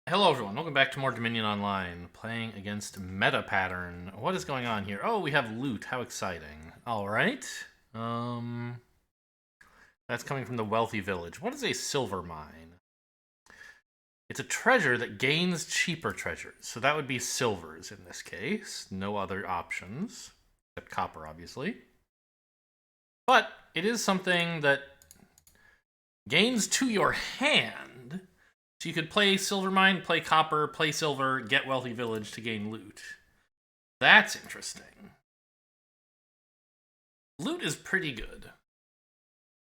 Hello everyone, welcome back to more Dominion Online, playing against Meta Pattern. What is going on here? Oh, we have loot, how exciting. Alright, um, that's coming from the Wealthy Village. What is a silver mine? It's a treasure that gains cheaper treasures, so that would be silvers in this case. No other options, except copper, obviously. But it is something that gains to your hand. So you could play Silver Mine, play Copper, play Silver, get Wealthy Village to gain loot. That's interesting. Loot is pretty good.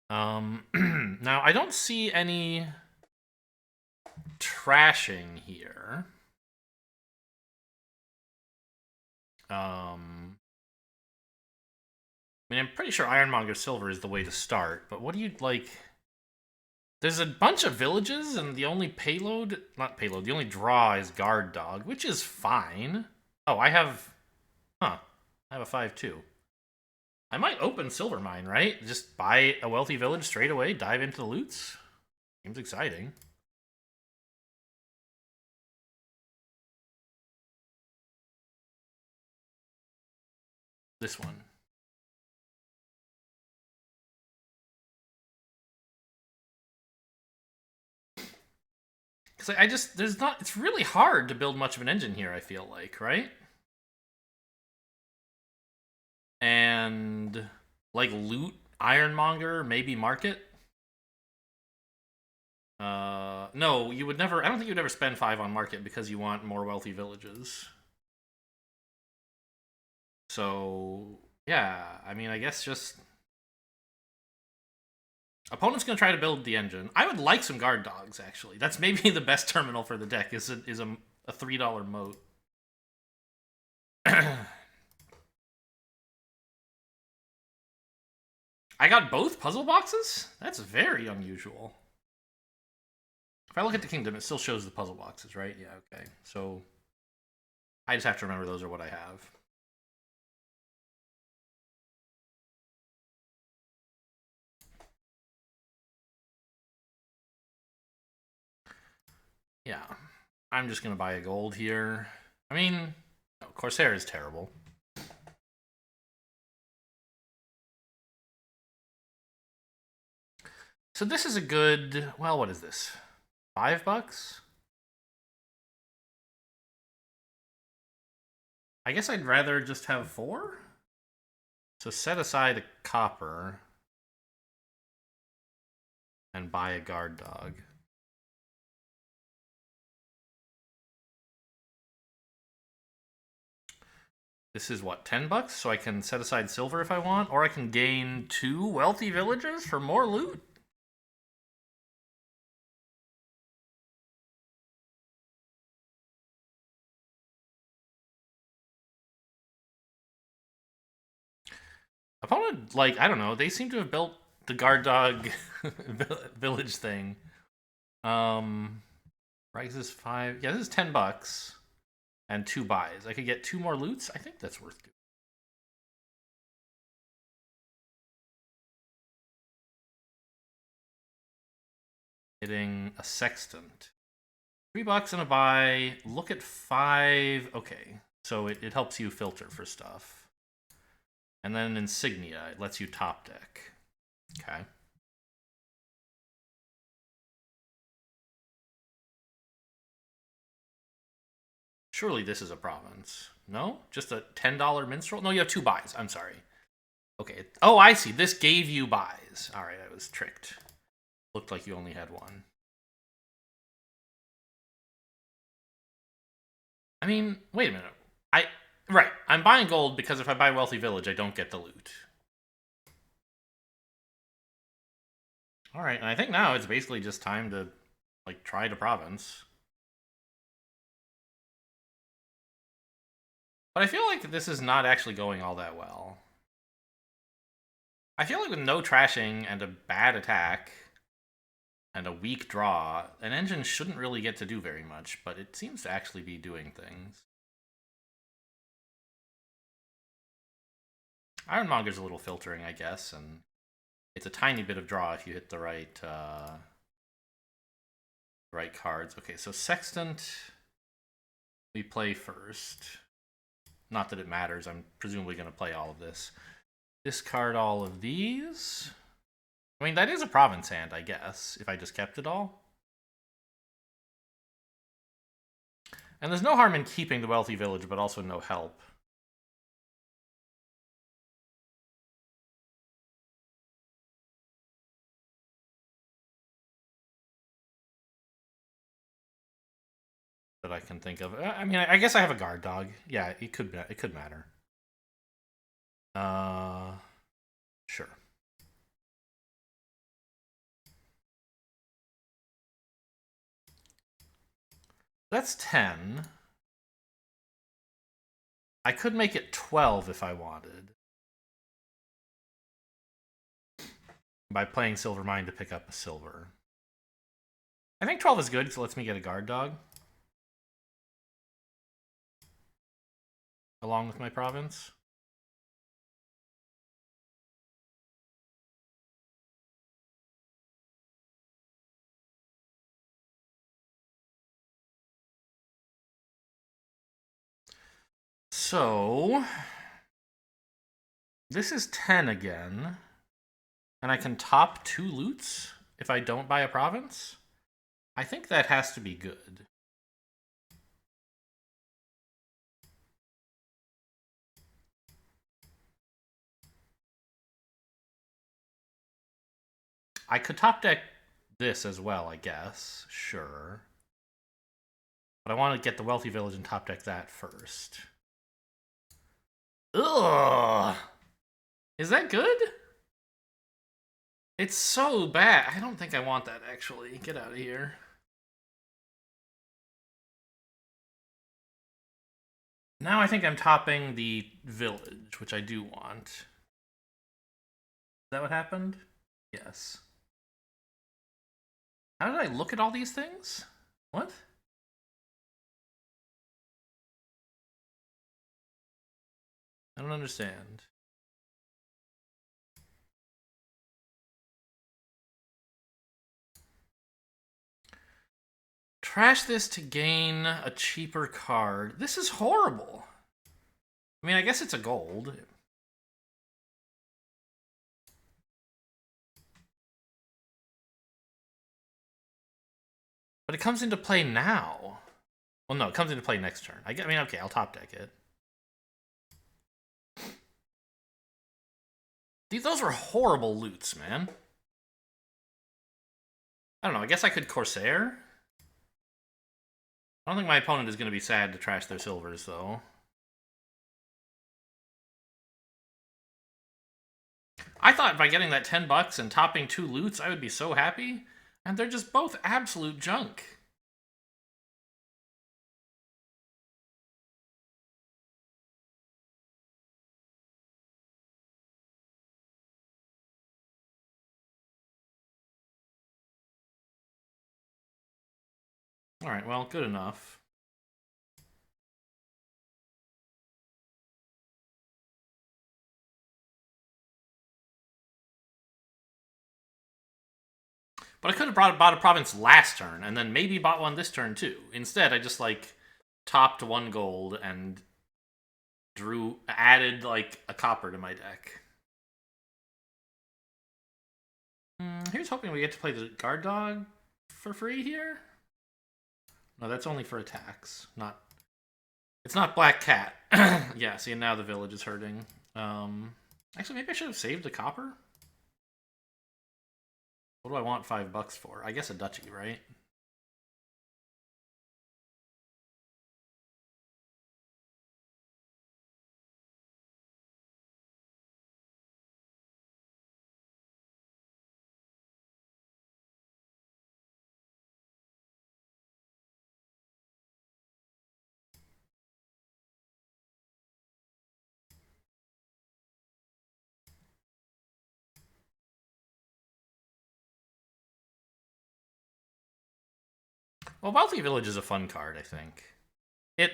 Now, I don't see any trashing here. I mean, I'm pretty sure Ironmonger Silver is the way to start, but what do you, like... There's a bunch of villages, and the only payload... Not payload, the only draw is Guard Dog, which is fine. Oh, I have... Huh. I have a 5-2. I might open Silver Mine, right? Just buy a Wealthy Village straight away, dive into the loots. Seems exciting. This one. Because I just, there's not, it's really hard to build much of an engine here, I feel like, right? And, like, loot, Ironmonger, maybe market? No, you would never, I don't think you'd ever spend 5 on market because you want more wealthy villages. So, yeah, I mean, I guess just... Opponent's going to try to build the engine. I would like some guard dogs, actually. That's maybe the best terminal for the deck, is a $3 moat. I got both puzzle boxes? That's very unusual. If I look at the kingdom, it still shows the puzzle boxes, right? Yeah, okay. So I just have to remember those are what I have. Yeah. I'm just going to buy a gold here. I mean, no, Corsair is terrible. So this is a good... Well, what is this? $5? I guess I'd rather just have 4? So set aside a copper and buy a guard dog. This is what, $10? So I can set aside silver if I want, or I can gain 2 wealthy villages for more loot. Opponent, like, I don't know, they seem to have built the guard dog village thing. Right, this is 5. Yeah, this is $10 and 2 buys. I could get 2 more loots. I think that's worth doing. Getting a sextant. $3 and a buy. Look at 5. Okay, so it helps you filter for stuff. And then insignia, it lets you top deck. Okay. Surely this is a province. No? Just a $10 minstrel? No, you have 2 buys. I'm sorry. Okay. Oh, I see. This gave you buys. All right, I was tricked. Looked like you only had 1. I mean, wait a minute. Right, I'm buying gold because if I buy Wealthy Village, I don't get the loot. Alright, and I think now it's basically just time to, like, try to province. But I feel like this is not actually going all that well. I feel like with no trashing and a bad attack and a weak draw, an engine shouldn't really get to do very much, but it seems to actually be doing things. Ironmonger's a little filtering, I guess, and it's a tiny bit of draw if you hit the right right cards. Okay, so Sextant, we play first. Not that it matters. I'm presumably going to play all of this. Discard all of these. I mean, that is a province hand, I guess, if I just kept it all. And there's no harm in keeping the Wealthy Village, but also no help. That I can think of. I mean, I guess I have a guard dog. Yeah, it could matter. Sure. That's 10. I could make it 12 if I wanted. By playing Silver Mine to pick up a silver. I think 12 is good because it lets me get a guard dog. Along with my province. So, this is 10 again. And I can top 2 loots if I don't buy a province? I think that has to be good. I could top deck this as well, I guess. Sure. But I want to get the Wealthy Village and top deck that first. Ugh! Is that good? It's so bad. I don't think I want that, actually. Get out of here. Now I think I'm topping the village, which I do want. Is that what happened? Yes. How did I look at all these things? What? I don't understand. Trash this to gain a cheaper card. This is horrible. I mean, I guess it's a gold. But it comes into play now. Well, no, it comes into play next turn. I mean, okay, I'll top deck it. Those were horrible loots, man. I don't know, I guess I could Corsair? I don't think my opponent is going to be sad to trash their silvers, though. I thought by getting that 10 bucks and topping 2 loots, I would be so happy. And they're just both absolute junk. Alright, well, good enough. But I could have bought a province last turn, and then maybe bought one this turn too. Instead, I just, like, topped 1 gold and added, like, a copper to my deck. Here's hoping we get to play the guard dog for free here. No, that's only for attacks. It's not Black Cat. Yeah, see, now the village is hurting. Actually, maybe I should have saved the copper. What do I want 5 bucks for? I guess a duchy, right? Well, Wealthy Village is a fun card, I think. It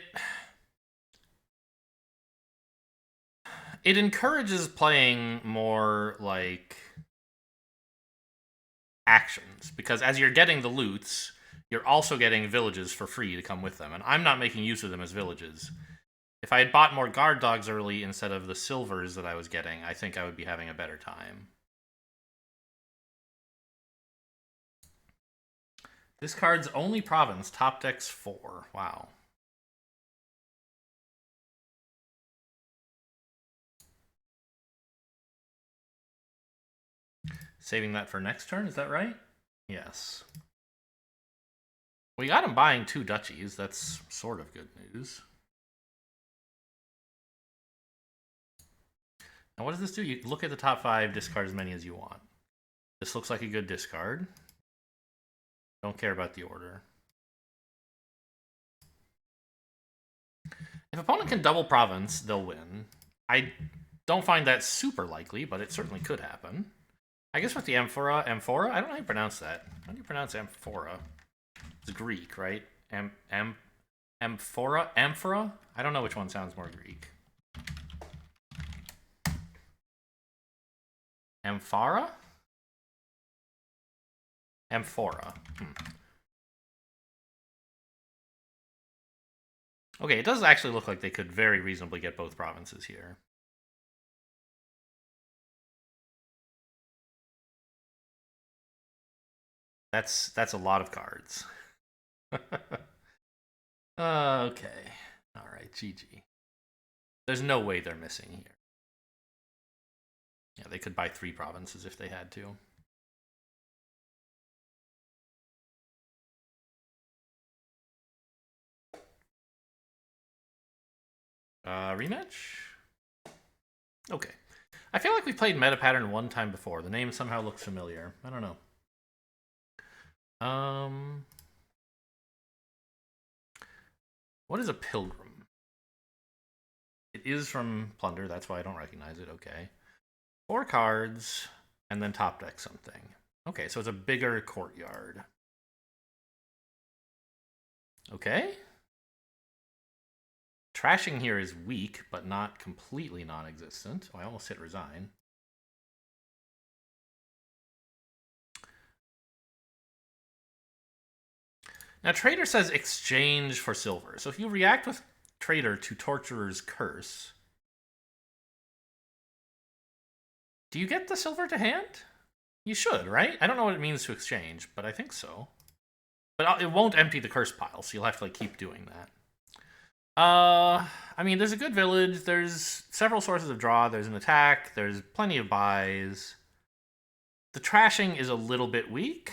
encourages playing more, like, actions, because as you're getting the loots, you're also getting villages for free to come with them, and I'm not making use of them as villages. If I had bought more guard dogs early instead of the silvers that I was getting, I think I would be having a better time. This card's only province, top deck's 4. Wow. Saving that for next turn, is that right? Yes. We got him buying 2 duchies. That's sort of good news. Now what does this do? You look at the top 5, discard as many as you want. This looks like a good discard. Don't care about the order. If opponent can double province, they'll win. I don't find that super likely, but it certainly could happen. I guess with the amphora, I don't know how you pronounce that. How do you pronounce amphora? It's Greek, right? Amphora? Amphora? I don't know which one sounds more Greek. Amphora? Amphora. Okay, it does actually look like they could very reasonably get both provinces here. That's a lot of cards. Okay. Alright, GG. There's no way they're missing here. Yeah, they could buy 3 provinces if they had to. Rematch? Okay. I feel like we played Meta Pattern one time before. The name somehow looks familiar. I don't know. What is a pilgrim? It is from Plunder, that's why I don't recognize it. Okay. 4 cards, and then top deck something. Okay, so it's a bigger courtyard. Okay. Trashing here is weak, but not completely non-existent. Oh, I almost hit resign. Now, Trader says exchange for silver. So if you react with Trader to Torturer's Curse, do you get the silver to hand? You should, right? I don't know what it means to exchange, but I think so. But it won't empty the curse pile, so you'll have to like keep doing that. I mean, there's a good village. There's several sources of draw. There's an attack. There's plenty of buys. The trashing is a little bit weak.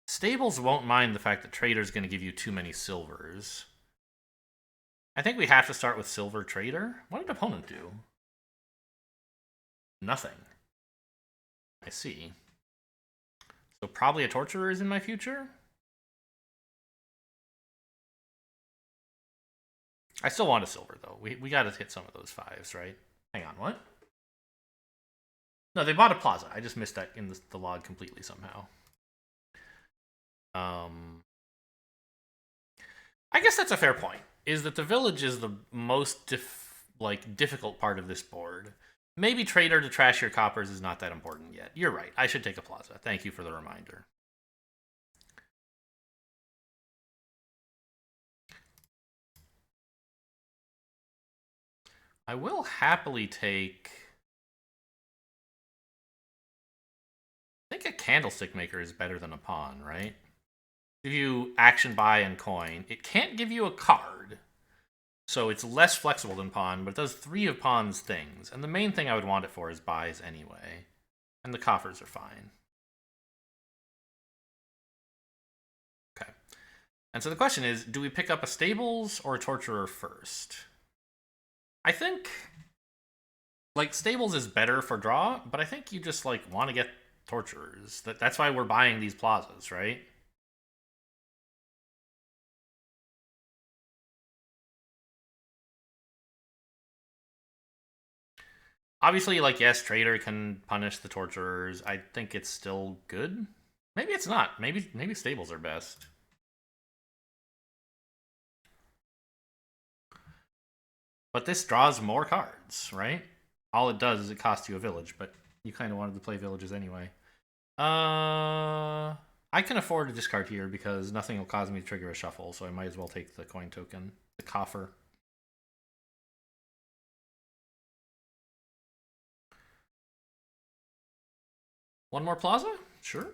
Stables won't mind the fact that Trader's going to give you too many silvers. I think we have to start with Silver Trader. What did opponent do? Nothing. I see. So probably a Torturer is in my future? I still want a silver, though. We gotta hit some of those 5s, right? Hang on, what? No, they bought a plaza. I just missed that in the log completely somehow. I guess that's a fair point, is that the village is the most difficult part of this board. Maybe Trader to trash your coppers is not that important yet. You're right. I should take a plaza. Thank you for the reminder. I will happily take... I think a candlestick maker is better than a pawn, right? Give you action, buy, and coin. It can't give you a card, so it's less flexible than pawn, but it does 3 of pawn's things. And the main thing I would want it for is buys anyway. And the coffers are fine. Okay. And so the question is, do we pick up a Stables or a Torturer first? I think, like, Stables is better for draw, but I think you just, like, want to get Torturers. That's why we're buying these plazas, right? Obviously, like, yes, Trader can punish the Torturers. I think it's still good. Maybe it's not. Maybe Stables are best. But this draws more cards, right? All it does is it costs you a village, but You kind of wanted to play villages anyway. I can afford to discard here because nothing will cause me to trigger a shuffle, so I might as well take the coin token, the coffer. One more plaza? Sure.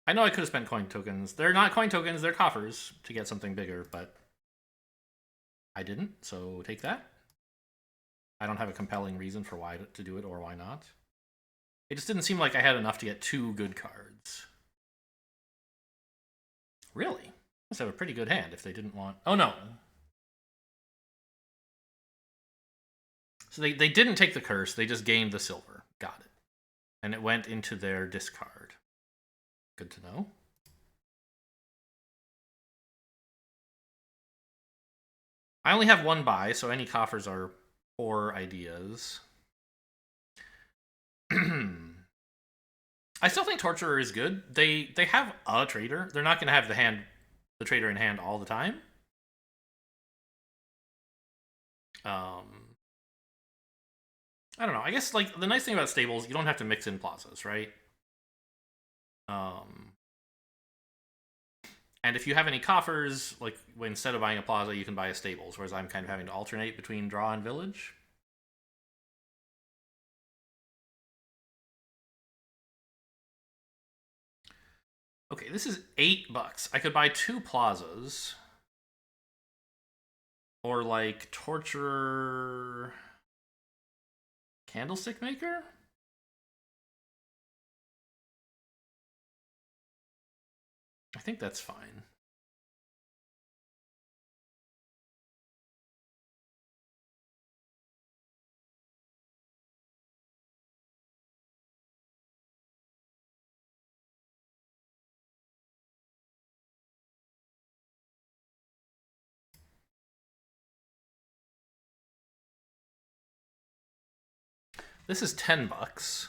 I know I could have spent coin tokens. They're not coin tokens, they're coffers to get something bigger, but I didn't, so take that. I don't have a compelling reason for why to do it or why not. It just didn't seem like I had enough to get 2 good cards. Really? Must have a pretty good hand if they didn't want... Oh, no. So they didn't take the curse, they just gained the silver. Got it. And it went into their discard. Good to know. I only have 1 buy, so any coffers are poor ideas. I still think Torturer is good. They have a trader. They're not going to have the trader in hand all the time. I don't know. I guess like the nice thing about stables, you don't have to mix in plazas, right? And if you have any coffers, like instead of buying a plaza, you can buy a stables, whereas I'm kind of having to alternate between draw and village. Okay, this is $8. I could buy 2 plazas. Or like Torturer Candlestick Maker? I think that's fine. This is $10.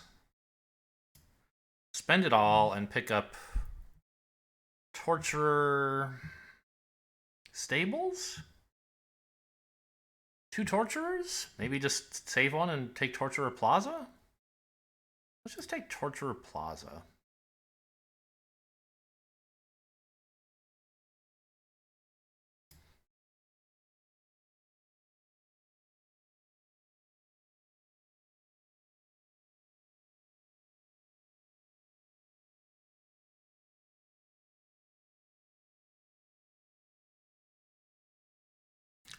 Spend it all and pick up Torturer Stables? 2 Torturers? Maybe just save one and take Torturer Plaza? Let's just take Torturer Plaza.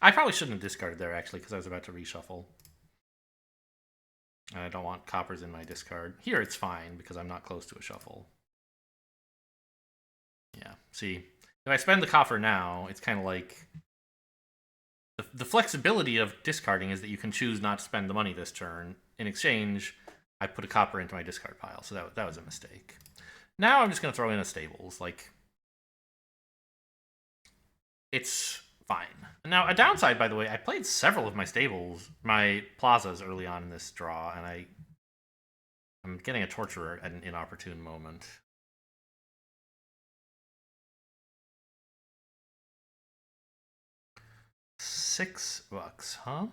I probably shouldn't have discarded there, actually, because I was about to reshuffle. And I don't want coppers in my discard. Here it's fine, because I'm not close to a shuffle. Yeah, see, if I spend the coffer now, it's kind of like... The flexibility of discarding is that you can choose not to spend the money this turn. In exchange, I put a copper into my discard pile, so that was a mistake. Now I'm just going to throw in a stables. Like, it's fine. Now, a downside, by the way, I played several of my stables, my plazas early on in this draw, and I'm getting a torturer at an inopportune moment. $6, huh?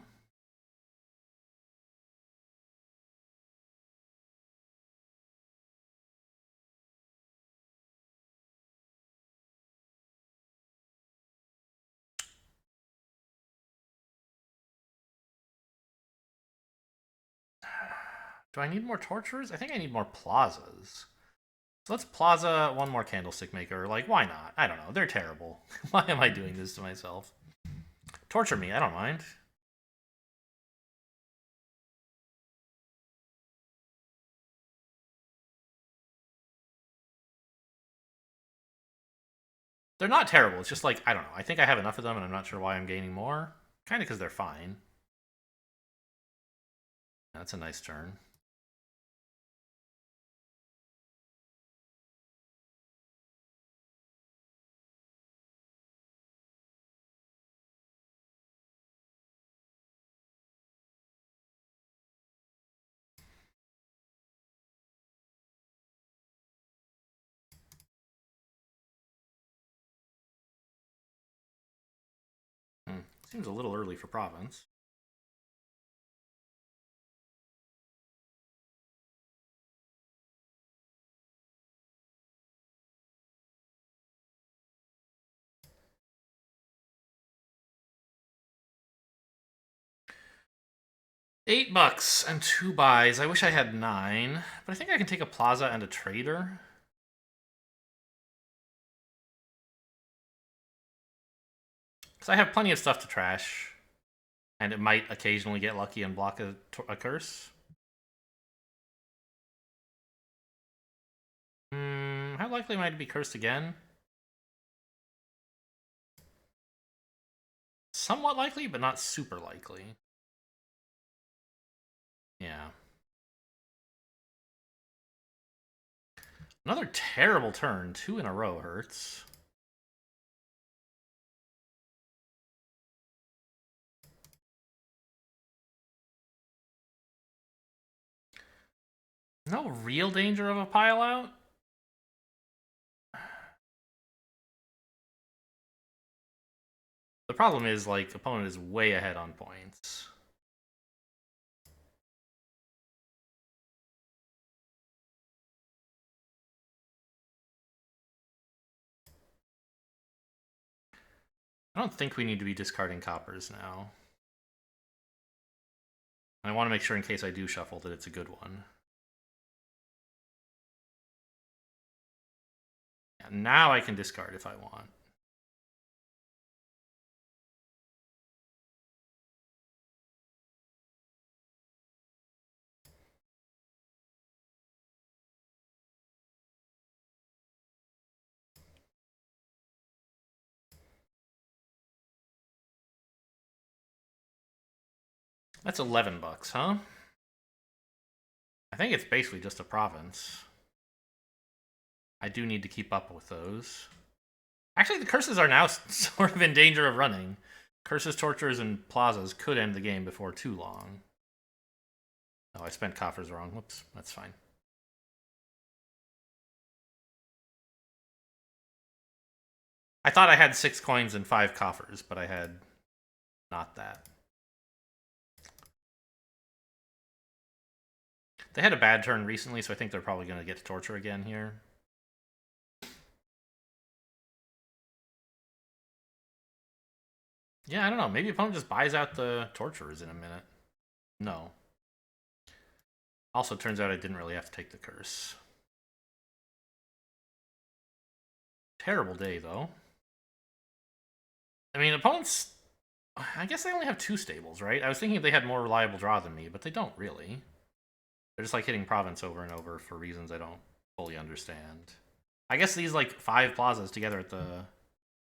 Do I need more torturers? I think I need more plazas. So let's plaza one more candlestick maker. Like, why not? I don't know. They're terrible. Why am I doing this to myself? Torture me. I don't mind. They're not terrible. It's just like, I don't know. I think I have enough of them, and I'm not sure why I'm gaining more. Kind of because they're fine. That's a nice turn. Seems a little early for province. $8 and 2 buys. I wish I had 9, but I think I can take a plaza and a trader. Because I have plenty of stuff to trash. And it might occasionally get lucky and block a curse. How likely am I to be cursed again? Somewhat likely, but not super likely. Yeah. Another terrible turn. 2 in a row hurts. No real danger of a pile out? The problem is, like, the opponent is way ahead on points. I don't think we need to be discarding coppers now. I want to make sure in case I do shuffle that it's a good one. Yeah, now I can discard if I want. That's $11, huh? I think it's basically just a province. I do need to keep up with those. Actually, the curses are now sort of in danger of running. Curses, tortures, and plazas could end the game before too long. Oh, I spent coffers wrong. Whoops, that's fine. I thought I had 6 coins and 5 coffers, but I had not that. They had a bad turn recently, so I think they're probably going to get to torture again here. Yeah, I don't know. Maybe opponent just buys out the torturers in a minute. No. Also, turns out I didn't really have to take the curse. Terrible day, though. I mean, opponents... I guess they only have 2 stables, right? I was thinking they had more reliable draw than me, but they don't really. They're just like hitting province over and over for reasons I don't fully understand. I guess these like 5 plazas together at the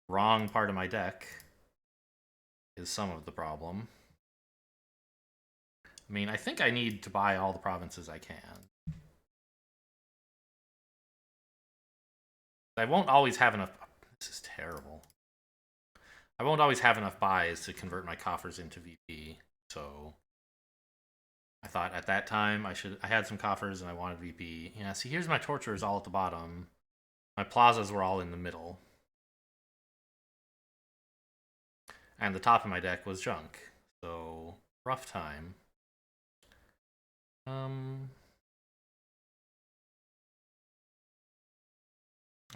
wrong part of my deck is some of the problem. I mean, I think I need to buy all the provinces I can. I won't always have enough... This is terrible. I won't always have enough buys to convert my coffers into VP, so... I thought at that time I had some coffers and I wanted VP. Yeah, see, here's my torturers all at the bottom. My plazas were all in the middle. And the top of my deck was junk. So, rough time. I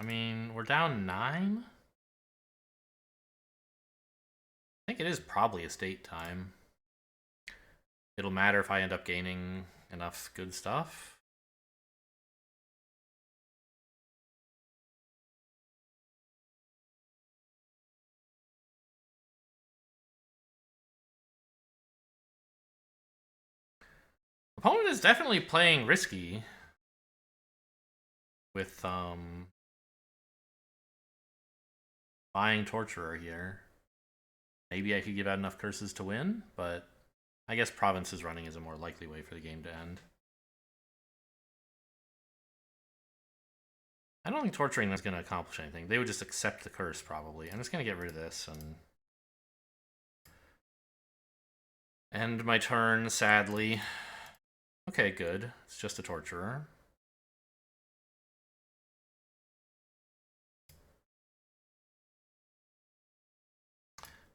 mean, we're down 9? I think it is probably estate time. It'll matter if I end up gaining enough good stuff. Opponent is definitely playing risky with buying Torturer here. Maybe I could give out enough curses to win, but I guess Provinces running is a more likely way for the game to end. I don't think torturing them is going to accomplish anything. They would just accept the curse, probably. I'm just going to get rid of this and end my turn, sadly. Okay, good. It's just a torturer.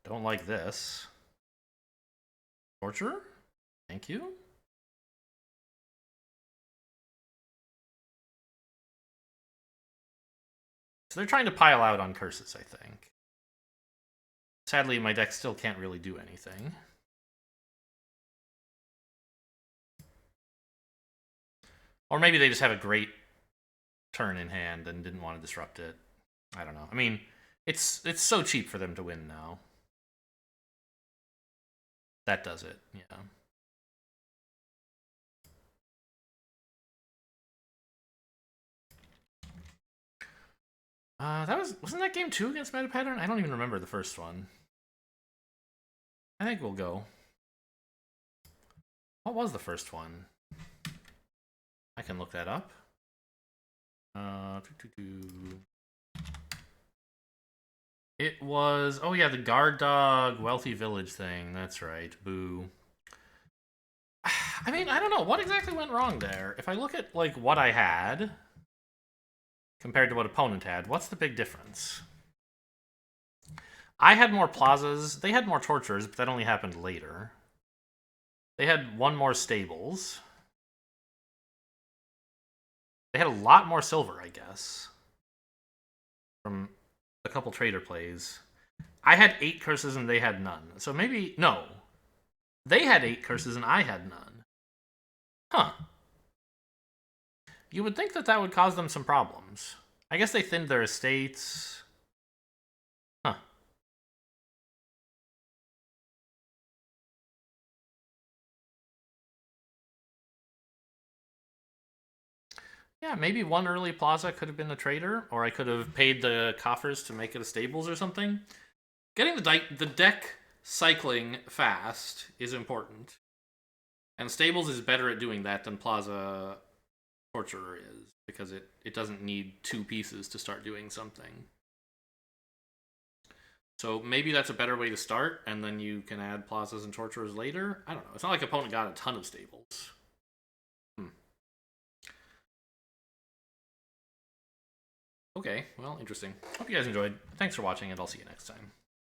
Don't like this. Torturer? Thank you. So they're trying to pile out on curses, I think. Sadly, my deck still can't really do anything. Or maybe they just have a great turn in hand and didn't want to disrupt it. I don't know. I mean, it's so cheap for them to win now. That does it, yeah. Wasn't that game 2 against Meta Pattern? I don't even remember the first one. I think we'll go. What was the first one? I can look that up. It was, oh yeah, the guard dog wealthy village thing. That's right. Boo. I mean, I don't know what exactly went wrong there. If I look at like what I had compared to what opponent had, what's the big difference? I had more plazas. They had more torturers, but that only happened later. They had one more stables. They had a lot more silver, I guess, from a couple trader plays. I had 8 curses and they had none. So maybe, no. They had 8 curses and I had none. Huh. You would think that that would cause them some problems. I guess they thinned their estates. Huh. Yeah, maybe one early plaza could have been a trader, or I could have paid the coffers to make it a stables or something. Getting the deck cycling fast is important. And stables is better at doing that than plaza torturer is, because it doesn't need 2 pieces to start doing something. So maybe that's a better way to start, and then you can add plazas and torturers later. I don't know. It's not like opponent got a ton of stables. Okay, well, interesting. Hope you guys enjoyed. Thanks for watching, and I'll see you next time.